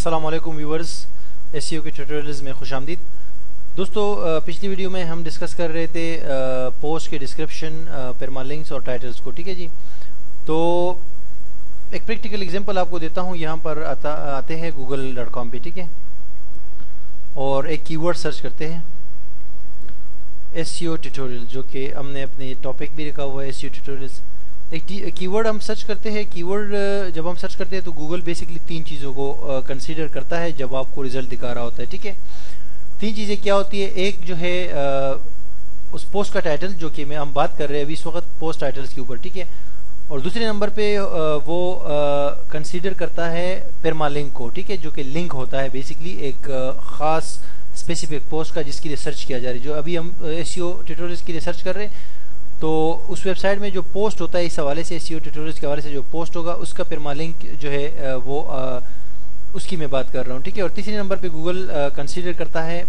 अस्सलामुअलैकुम viewers, SEO के tutorials में खुशामदीद। दोस्तों, पिछली वीडियो में हम डिस्कस कर रहे थे पोस्ट के डिस्क्रिप्शन, परमालिंक्स और टाइटल्स को। ठीक है जी। तो एक प्रैक्टिकल एग्जांपल आपको देता हूँ। यहाँ पर आते हैं google.com पे। ठीक है, और एक कीवर्ड सर्च करते हैं एसईओ ट्यूटोरियल, जो कि हमने अपने टॉपिक भी रखा हुआ है एसईओ ट्यूटोरियल्स। एक कीवर्ड हम सर्च करते हैं। कीवर्ड जब हम सर्च करते हैं तो गूगल बेसिकली तीन चीज़ों को कंसीडर करता है जब आपको रिजल्ट दिखा रहा होता है। ठीक है, तीन चीज़ें क्या होती है। एक जो है उस पोस्ट का टाइटल, जो कि हम बात कर रहे हैं अभी इस वक्त पोस्ट टाइटल्स के ऊपर। ठीक है, और दूसरे नंबर पे वो कंसीडर करता है परमालिंक को। ठीक है, जो कि लिंक होता है बेसिकली एक ख़ास स्पेसिफिक पोस्ट का जिसके लिए सर्च किया जा रहा है। जो अभी हम एसईओ ट्यूटोरियल्स के लिए सर्च कर रहे हैं, तो उस वेबसाइट में जो पोस्ट होता है इस हवाले से, एसईओ ट्यूटोरियल्स के हवाले से जो पोस्ट होगा उसका परमालिंक जो है वो उसकी मैं बात कर रहा हूँ। ठीक है, और तीसरे नंबर पे गूगल कंसीडर करता है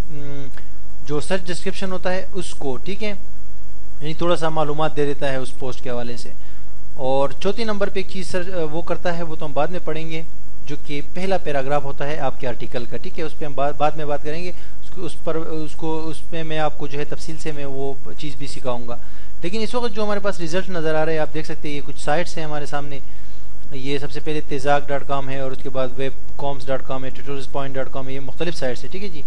जो सर्च डिस्क्रिप्शन होता है उसको। ठीक है, यानी थोड़ा सा मालूमात दे देता है उस पोस्ट के हवाले से। और चौथी नंबर पे एक चीज़ वो करता है, वो तो हम बाद में पढ़ेंगे, जो कि पहला पैराग्राफ होता है आपके आर्टिकल का। ठीक है, उस पर हम बाद में बात करेंगे। उसमें मैं आपको जो है तफसील से मैं वो चीज़ भी सिखाऊंगा। लेकिन इस वक्त जो हमारे पास रिजल्ट नज़र आ रहे हैं, आप देख सकते हैं ये कुछ साइट्स हैं हमारे सामने। ये सबसे पहले तेजाक.com है, और उसके बाद webcoms.com है, tutorialspoint.com है। ये मुख्तलिफ साइट्स है। ठीक है जी।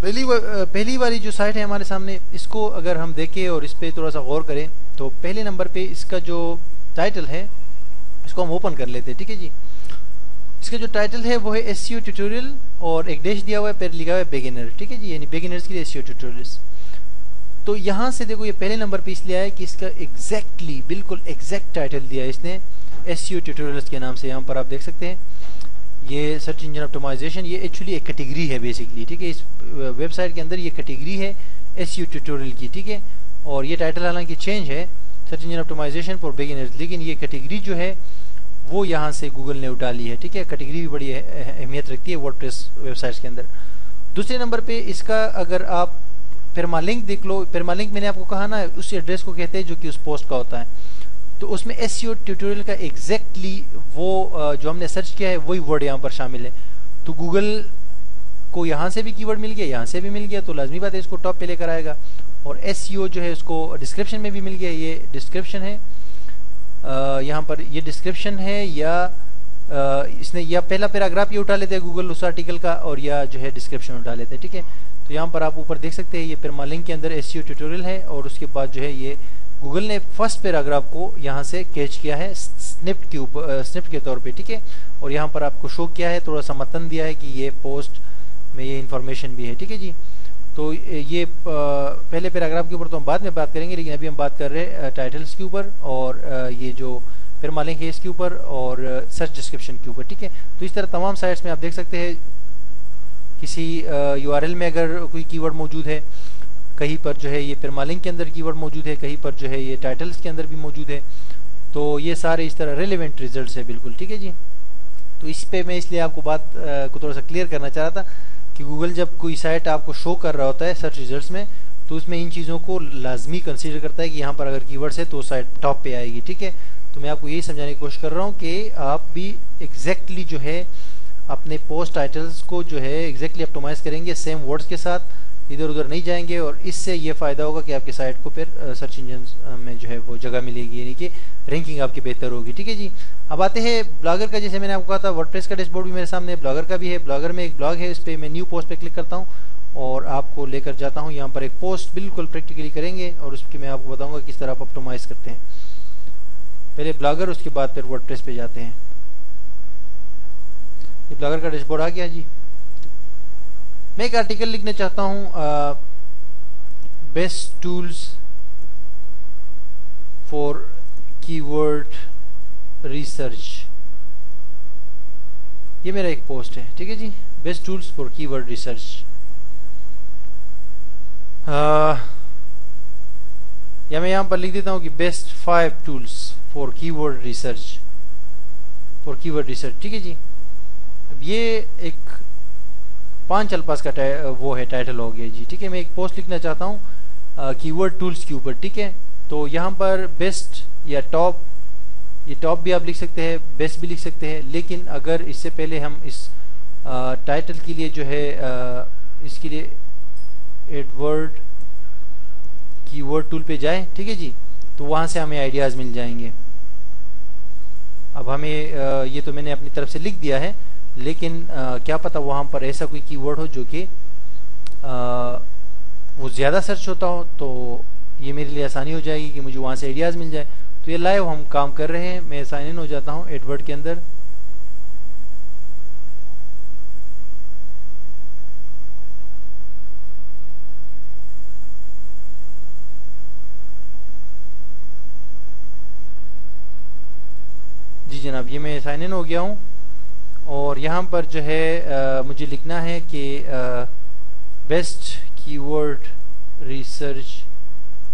पहली वाली जो साइट है हमारे सामने, इसको अगर हम देखें और इस पर थोड़ा सा गौर करें, तो पहले नंबर पे इसका जो टाइटल है इसको हम ओपन कर लेते हैं। ठीक है जी। इसका जो टाइटल है वो है एसईओ ट्यूटोरियल, और एक डैश दिया हुआ है, फिर लिखा हुआ है बिगिनर। ठीक है जी, यानी बिगिनर्स के लिए एसईओ ट्यूटोरियल्स। तो यहाँ से देखो, ये पहले नंबर पे इसलिए आया कि इसका एग्जैक्टली बिल्कुल एग्जैक्ट टाइटल दिया है इसने एसईओ ट्यूटोरियल्स के नाम से। यहाँ पर आप देख सकते हैं ये सर्च इंजन ऑप्टिमाइजेशन, ये एक्चुअली एक कैटेगरी है बेसिकली। ठीक है, इस वेबसाइट के अंदर ये कैटेगरी है एसईओ ट्यूटोरियल की। ठीक है, और ये टाइटल हालांकि चेंज है, search engine optimisation for beginners, लेकिन ये कैटेगरी जो है वो यहाँ से गूगल ने उठा ली है। ठीक है, कैटेगरी भी बड़ी अहमियत रखती है वर्डप्रेस वेबसाइट्स के अंदर। दूसरे नंबर पे इसका अगर आप परमालिंक देख लो, परमालिंक मैंने आपको कहा ना, उस एड्रेस को कहते हैं जो कि उस पोस्ट का होता है। तो उसमें एसईओ ट्यूटोरियल का एग्जैक्टली वो जो हमने सर्च किया है वही वर्ड यहाँ पर शामिल है। तो गूगल को यहाँ से भी कीवर्ड मिल गया, यहाँ से भी मिल गया, तो लाजमी बात है इसको टॉप पे लेकर आएगा। और एसईओ जो है उसको डिस्क्रिप्शन में भी मिल गया। ये डिस्क्रिप्शन है, यहाँ पर ये डिस्क्रिप्शन है, या इसने या पहला पैराग्राफ ये उठा लेते हैं गूगल उस आर्टिकल का, और या जो है डिस्क्रिप्शन उठा लेते हैं। ठीक है, तो यहाँ पर आप ऊपर देख सकते हैं ये परमालिंक के अंदर एसईओ ट्यूटोरियल है, और उसके बाद जो है ये गूगल ने फर्स्ट पैराग्राफ को यहाँ से कैच किया है स्निप्ट के ऊपर, स्निप्ट के तौर पे। ठीक है, और यहाँ पर आपको शो किया है, थोड़ा सा मतन दिया है कि ये पोस्ट में ये इन्फॉर्मेशन भी है। ठीक है जी। तो ये पहले पैराग्राफ के ऊपर तो हम बाद में बात करेंगे, लेकिन अभी हम बात कर रहे हैं टाइटल्स के ऊपर, और ये जो परमालिंक है इसके ऊपर, और सर्च डिस्क्रिप्शन के ऊपर। ठीक है, तो इस तरह तमाम साइट्स में आप देख सकते हैं किसी यूआरएल में अगर कोई कीवर्ड मौजूद है, कहीं पर जो है ये परमालिंक के अंदर कीवर्ड मौजूद है, कहीं पर जो है ये टाइटल्स के अंदर भी मौजूद है। तो ये सारे इस तरह रेलेवेंट रिजल्ट्स है बिल्कुल। ठीक है जी। तो इस पे मैं इसलिए आपको बात को थोड़ा सा क्लियर करना चाह रहा था कि गूगल जब कोई साइट आपको शो कर रहा होता है सर्च रिजल्ट्स में, तो उसमें इन चीज़ों को लाजमी कंसीडर करता है कि यहाँ पर अगर कीवर्ड्स है तो साइट टॉप पे आएगी। ठीक है, तो मैं आपको यही समझाने की कोशिश कर रहा हूँ कि आप भी एग्जैक्टली जो है अपने पोस्ट टाइटल्स को जो है एग्जैक्टली ऑप्टिमाइज करेंगे सेम वर्ड्स के साथ, इधर उधर नहीं जाएंगे, और इससे ये फ़ायदा होगा कि आपकी साइट को फिर सर्च इंजन में जो है वो जगह मिलेगी, यानी कि रैंकिंग आपकी बेहतर होगी। ठीक है जी। अब आते हैं ब्लॉगर का। जैसे मैंने आपको कहा था वर्डप्रेस का डैशबोर्ड भी मेरे सामने है, ब्लॉगर का भी है। ब्लॉगर में एक ब्लॉग है, इस पर मैं न्यू पोस्ट पे क्लिक करता हूँ और आपको लेकर जाता हूँ। यहाँ पर एक पोस्ट बिल्कुल प्रैक्टिकली करेंगे, और उसकी मैं आपको बताऊँगा किस तरह आप ऑप्टिमाइज करते हैं। पहले ब्लॉगर, उसके बाद फिर वर्डप्रेस पे जाते हैं। ये ब्लॉगर का डैशबोर्ड आ गया जी। मैं एक आर्टिकल लिखना चाहता हूँ, best tools for keyword research. ये मेरा एक पोस्ट है। ठीक है जी, best tools for keyword research. या मैं यहाँ पर लिख देता हूँ कि best 5 tools for keyword research, for keyword research. ठीक है जी। अब ये एक 5 अल्फाज का वो है टाइटल हो गया जी। ठीक है, मैं एक पोस्ट लिखना चाहता हूँ कीवर्ड टूल्स के ऊपर। ठीक है, तो यहाँ पर बेस्ट या टॉप ये टॉप भी आप लिख सकते हैं, बेस्ट भी लिख सकते हैं, लेकिन अगर इससे पहले हम इस टाइटल के लिए जो है इसके लिए एडवर्ड कीवर्ड टूल पे जाए, ठीक है जी, तो वहां से हमें आइडियाज मिल जाएंगे। अब हमें ये तो मैंने अपनी तरफ से लिख दिया है, लेकिन क्या पता वहां पर ऐसा कोई कीवर्ड हो जो कि वो ज़्यादा सर्च होता हो, तो ये मेरे लिए आसानी हो जाएगी कि मुझे वहां से आइडियाज मिल जाए। तो ये लाइव हम काम कर रहे हैं, मैं साइन इन हो जाता हूं एडवर्ड के अंदर। जी जनाब, ये मैं साइन इन हो गया हूं और यहाँ पर जो है मुझे लिखना है कि बेस्ट कीवर्ड रिसर्च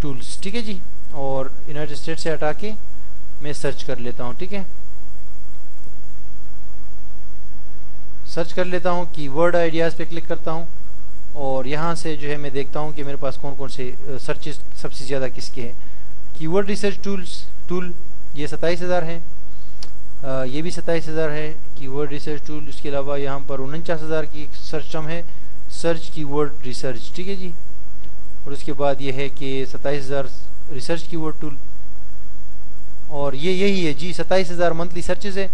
टूल्स, ठीक है जी, और यूनाइटेड स्टेट्स से हटा के मैं सर्च कर लेता हूँ, ठीक है। सर्च कर लेता हूँ, कीवर्ड आइडियाज़ पे क्लिक करता हूँ और यहाँ से जो है मैं देखता हूँ कि मेरे पास कौन कौन से सर्चेस सबसे ज़्यादा किसके हैं। कीवर्ड रिसर्च टूल ये 27,000 है, ये भी 27,000 है कीवर्ड रिसर्च टूल। इसके अलावा यहाँ पर 49,000 की सर्च टर्म है, सर्च कीवर्ड रिसर्च, ठीक है जी। और उसके बाद ये है कि 27,000 रिसर्च कीवर्ड टूल, और ये यही है जी, 27,000 मंथली सर्चेज है।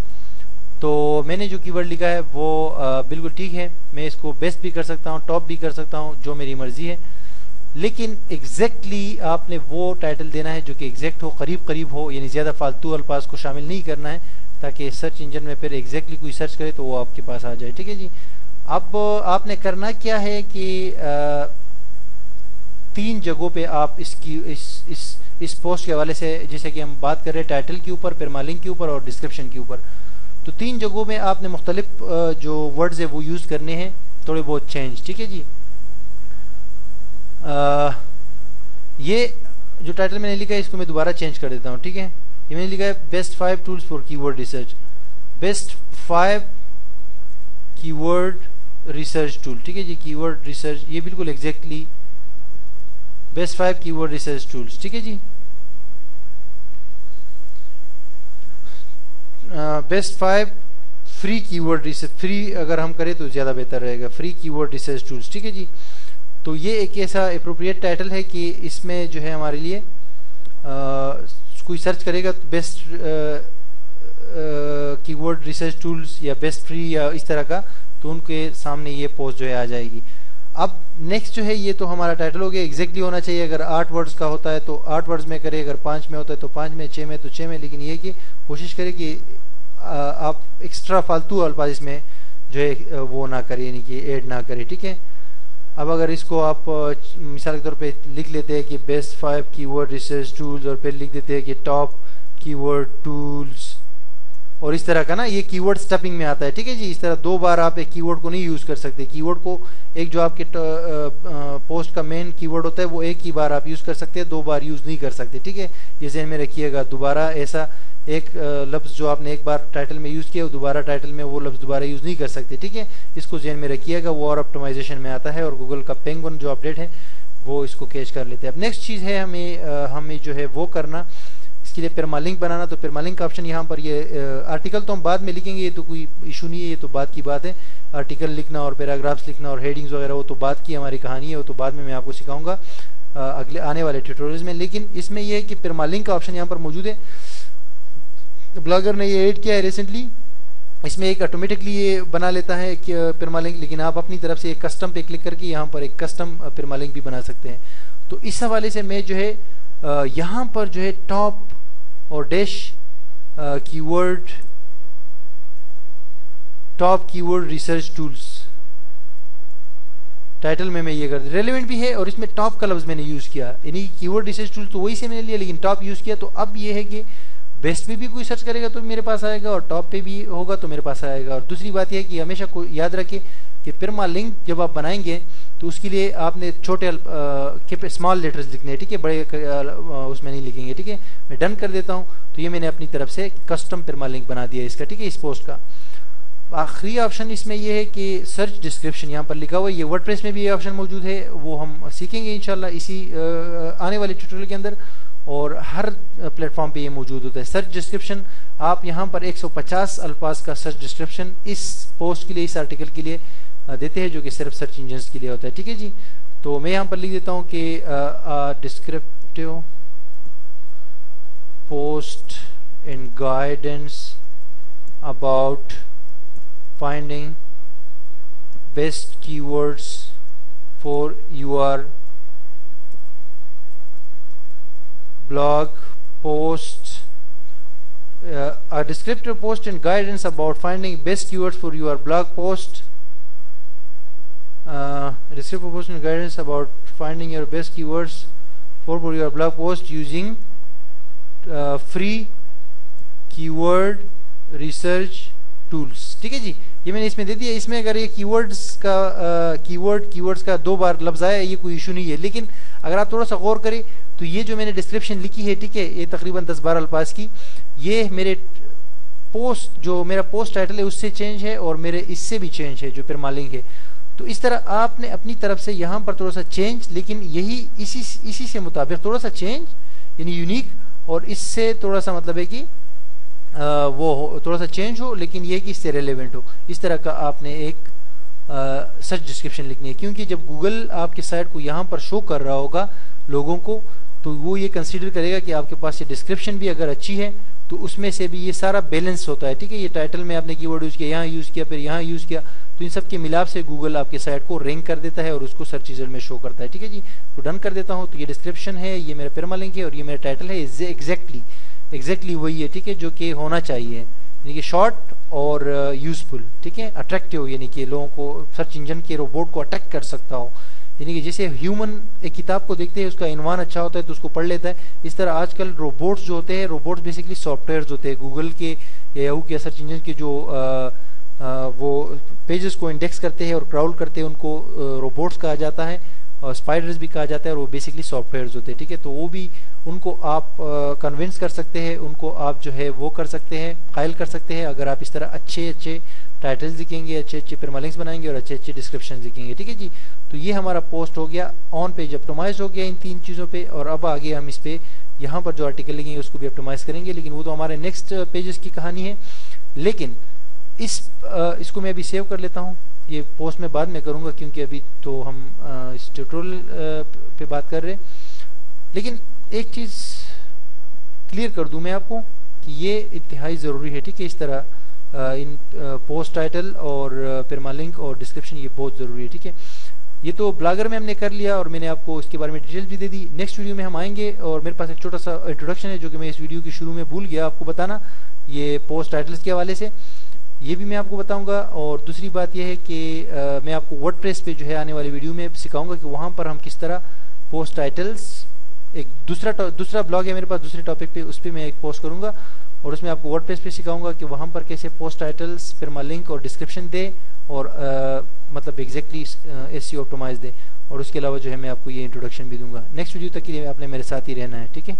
तो मैंने जो कीवर्ड लिखा है वो बिल्कुल ठीक है, मैं इसको बेस्ट भी कर सकता हूँ, टॉप भी कर सकता हूँ, जो मेरी मर्जी है, लेकिन एग्जैक्टली आपने वो टाइटल देना है जो कि एग्जैक्ट हो, करीब करीब हो, यानी ज़्यादा फालतू अल्फाज को शामिल नहीं करना है, ताकि सर्च इंजन में फिर एग्जैक्टली कोई सर्च करे तो वो आपके पास आ जाए, ठीक है जी। अब आपने करना क्या है कि 3 जगहों पे आप इसकी इस पोस्ट के हवाले से, जैसे कि हम बात कर रहे हैं टाइटल के ऊपर, परमालिंक के ऊपर और डिस्क्रिप्शन के ऊपर, तो 3 जगहों में आपने मुख्तलिफ जो वर्ड्स है वो यूज करने हैं, थोड़े बहुत चेंज, ठीक है जी। ये जो टाइटल मैंने लिखा है इसको मैं दोबारा चेंज कर देता हूँ, ठीक है। ये मैंने लिखा है best 5 tools for keyword research, best 5 keyword research tool, ठीक है जी। कीवर्ड रिसर्च, ये बिल्कुल exactly best 5 keyword research tools, ठीक है जी। Best 5 free keyword research, free अगर हम करें तो ज्यादा बेहतर रहेगा, फ्री कीवर्ड रिसर्च टूल्स, ठीक है जी। तो ये एक ऐसा अप्रोप्रिएट टाइटल है कि इसमें जो है हमारे लिए कोई सर्च करेगा तो बेस्ट कीवर्ड रिसर्च टूल्स या बेस्ट फ्री या इस तरह का, तो उनके सामने ये पोस्ट जो है आ जाएगी। अब नेक्स्ट जो है ये तो हमारा टाइटल हो गया, एग्जैक्टली होना चाहिए। अगर 8 वर्ड्स का होता है तो 8 वर्ड्स में करे, अगर 5 में होता है तो 5 में, 6 में तो 6 में, लेकिन ये कि कोशिश करें कि आप एक्स्ट्रा फालतू अल्फाज इसमें जो है वो ना करें, यानी कि ऐड ना करें, ठीक है। अब अगर इसको आप मिसाल के तौर पे लिख लेते हैं कि बेस्ट 5 कीवर्ड रिसर्च टूल्स और फिर लिख देते हैं कि टॉप कीवर्ड टूल्स और इस तरह का ना, ये कीवर्ड स्टफिंग में आता है, ठीक है जी। इस तरह 2 बार आप एक कीवर्ड को नहीं यूज कर सकते। कीवर्ड को एक जो आपके पोस्ट का मेन कीवर्ड होता है वो एक ही बार आप यूज कर सकते हैं, 2 बार यूज नहीं कर सकते, ठीक है। ये ज़हन में रखिएगा। दोबारा ऐसा एक लफ्ज़ जो आपने एक बार टाइटल में यूज किया वो दोबारा टाइटल में वो लफ्ज़ दोबारा यूज नहीं कर सकते, ठीक है। इसको ज़हन में रखिएगा, वो और ऑप्टिमाइजेशन में आता है और गूगल का पेंगुइन जो अपडेट है वो इसको कैच कर लेते हैं। अब नेक्स्ट चीज़ है हमें जो है वो करना, इसके लिए परमालिंक बनाना। तो परमालिंक का ऑप्शन यहाँ पर, ये आर्टिकल तो हम बाद में लिखेंगे, ये तो कोई इशू नहीं है, ये तो बात की बात है। आर्टिकल लिखना और पैराग्राफ्स लिखना और हेडिंग्स वगैरह वो तो बात की हमारी कहानी है, वो तो बाद में मैं आपको सिखाऊंगा अगले आने वाले ट्यूटोरियल्स में। लेकिन इसमें यह है कि परमालिंक का ऑप्शन यहाँ पर मौजूद है, ब्लॉगर ने ये ऐड किया है रिसेंटली। इसमें एक ऑटोमेटिकली ये बना लेता है कि परमालिंक, लेकिन आप अपनी तरफ से एक कस्टम पे क्लिक करके यहाँ पर एक कस्टम परमालिंक भी बना सकते हैं। तो इस हवाले से मैं जो है यहाँ पर जो है टॉप और dash keyword, top keyword research tools title में मैं ये कर, रेलेवेंट भी है और इसमें टॉप का लफ्ज मैंने यूज किया, यानी कीवर्ड रिसर्च टूल तो वही से मैंने लिया लेकिन टॉप यूज किया। तो अब ये है कि बेस्ट पे भी कोई सर्च करेगा तो मेरे पास आएगा और टॉप पे भी होगा तो मेरे पास आएगा। और दूसरी बात यह है कि हमेशा को याद रखें कि परमालिंक जब आप बनाएंगे तो उसके लिए आपने छोटे स्मॉल लेटर्स लिखने हैं, ठीक है, बड़े उसमें नहीं लिखेंगे, ठीक है। मैं डन कर देता हूँ। तो ये मैंने अपनी तरफ से कस्टम परमालिंक बना दिया इसका, ठीक है, इस पोस्ट का। आखिरी ऑप्शन इसमें यह है कि सर्च डिस्क्रिप्शन यहाँ पर लिखा हुआ है, ये वर्डप्रेस में भी ये ऑप्शन मौजूद है, वो हम सीखेंगे इंशाल्लाह इसी आने वाले ट्यूटोरियल के अंदर। और हर प्लेटफॉर्म पे ये मौजूद होता है। सर्च डिस्क्रिप्शन आप यहाँ पर 150 अल्फाज का सर्च डिस्क्रिप्शन इस पोस्ट के लिए, इस आर्टिकल के लिए देते हैं, जो कि सिर्फ सर्च इंजन के लिए होता है। ठीक है जी, तो मैं यहाँ पर लिख देता हूँ कि descriptive post in guidance about finding best keywords for your blog post, a descriptive post and guidance about finding best keywords for your blog post, a descriptive post and guidance about finding your best keywords for your blog post using free keyword research tools। ठीक है जी, ये मैंने इसमें दे दिया। इसमें अगर ये keywords का 2 बार लफ्ज आया, ये कोई इशू नहीं है, लेकिन अगर आप थोड़ा सा गौर करें तो ये जो मैंने डिस्क्रिप्शन लिखी है, ठीक है, ये तकरीबन 10-12 अल्फाज की, ये मेरे पोस्ट, जो मेरा पोस्ट टाइटल है उससे चेंज है और मेरे इससे भी चेंज है, जो परमालिंक है। तो इस तरह आपने अपनी तरफ से यहाँ पर थोड़ा सा चेंज, लेकिन यही इसी से मुताबिक थोड़ा सा चेंज, यानी यूनिक, और इससे थोड़ा सा मतलब है कि वो थोड़ा सा चेंज हो, लेकिन ये कि इससे रेलेवेंट हो। इस तरह का आपने एक सर्च डिस्क्रिप्शन लिखनी है, क्योंकि जब गूगल आपकी साइट को यहाँ पर शो कर रहा होगा लोगों को, तो वो ये कंसीडर करेगा कि आपके पास ये डिस्क्रिप्शन भी अगर अच्छी है तो उसमें से भी ये सारा बैलेंस होता है। ठीक है, ये टाइटल में आपने कीवर्ड यूज किया, यहाँ यूज किया, फिर यहाँ यूज किया, तो इन सब के मिलाप से गूगल आपके साइट को रैंक कर देता है और उसको सर्च रिजल्ट में शो करता है। ठीक है जी, तो डन कर देता हूँ। तो ये डिस्क्रिप्शन है, ये मेरा परमालिंक है और ये मेरा टाइटल है, एग्जैक्टली वही है। ठीक है, जो कि होना चाहिए, यानी कि शॉर्ट और यूजफुल, ठीक है, अट्रैक्टिव, यानी कि लोगों को, सर्च इंजन के रोबोट को अट्रैक्ट कर सकता हो। यानी कि जैसे ह्यूमन एक किताब को देखते हैं, उसका इनवान अच्छा होता है तो उसको पढ़ लेता है, इस तरह आजकल रोबोट्स जो होते हैं, रोबोट्स बेसिकली सॉफ्टवेयर्स होते हैं गूगल के या याहू के सर्च इंजन के, जो वो पेजेस को इंडेक्स करते हैं और क्राउल करते हैं, उनको रोबोट्स कहा जाता है और स्पाइडर्स भी कहा जाता है, और वो बेसिकली सॉफ्टवेयर्स होते हैं। ठीक है, तो वो भी, उनको आप कन्विंस कर सकते हैं, उनको आप जो है वो कर सकते हैं, कायल कर सकते हैं, अगर आप इस तरह अच्छे टाइटल्स लिखेंगे, अच्छे परमालिंक्स बनाएंगे और अच्छे डिस्क्रिप्शन लिखेंगे। ठीक है जी, तो ये हमारा पोस्ट हो गया, ऑन पेज ऑप्टिमाइज हो गया इन 3 चीज़ों पे, और अब आगे हम इस पे यहाँ पर जो आर्टिकल लिखेंगे उसको भी ऑप्टिमाइज करेंगे, लेकिन वो तो हमारे नेक्स्ट पेजेस की कहानी है। लेकिन इसको मैं अभी सेव कर लेता हूँ, ये पोस्ट मैं बाद में करूँगा, क्योंकि अभी तो हम इस ट्यूटोरियल पे बात कर रहे हैं। लेकिन एक चीज़ क्लियर कर दूं मैं आपको कि ये इंतहाई ज़रूरी है। ठीक है, इस तरह इन पोस्ट टाइटल और परमालिंक और डिस्क्रिप्शन ये बहुत ज़रूरी है। ठीक है, ये तो ब्लॉगर में हमने कर लिया और मैंने आपको इसके बारे में डिटेल्स भी दे दी। नेक्स्ट वीडियो में हम आएंगे और मेरे पास एक छोटा सा इंट्रोडक्शन है जो कि मैं इस वीडियो के शुरू में भूल गया आपको बताना, ये पोस्ट टाइटल्स के हवाले से, ये भी मैं आपको बताऊंगा। और दूसरी बात यह है कि मैं आपको वर्डप्रेस पे जो है आने वाली वीडियो में सिखाऊंगा कि वहाँ पर हम किस तरह पोस्ट टाइटल्स, एक दूसरा ब्लॉग है मेरे पास दूसरे टॉपिक पे, उस पर मैं एक पोस्ट करूंगा और उसमें आपको वर्डप्रेस पे सिखाऊंगा कि वहाँ पर कैसे पोस्ट टाइटल्स, परमालिंक और डिस्क्रिप्शन दे, और मतलब एग्जैक्टली एसईओ ऑप्टिमाइज दे। और उसके अलावा जो है मैं आपको ये इंट्रोडक्शन भी दूंगा। नेक्स्ट वीडियो तक के लिए आपने मेरे साथ ही रहना है। ठीक है।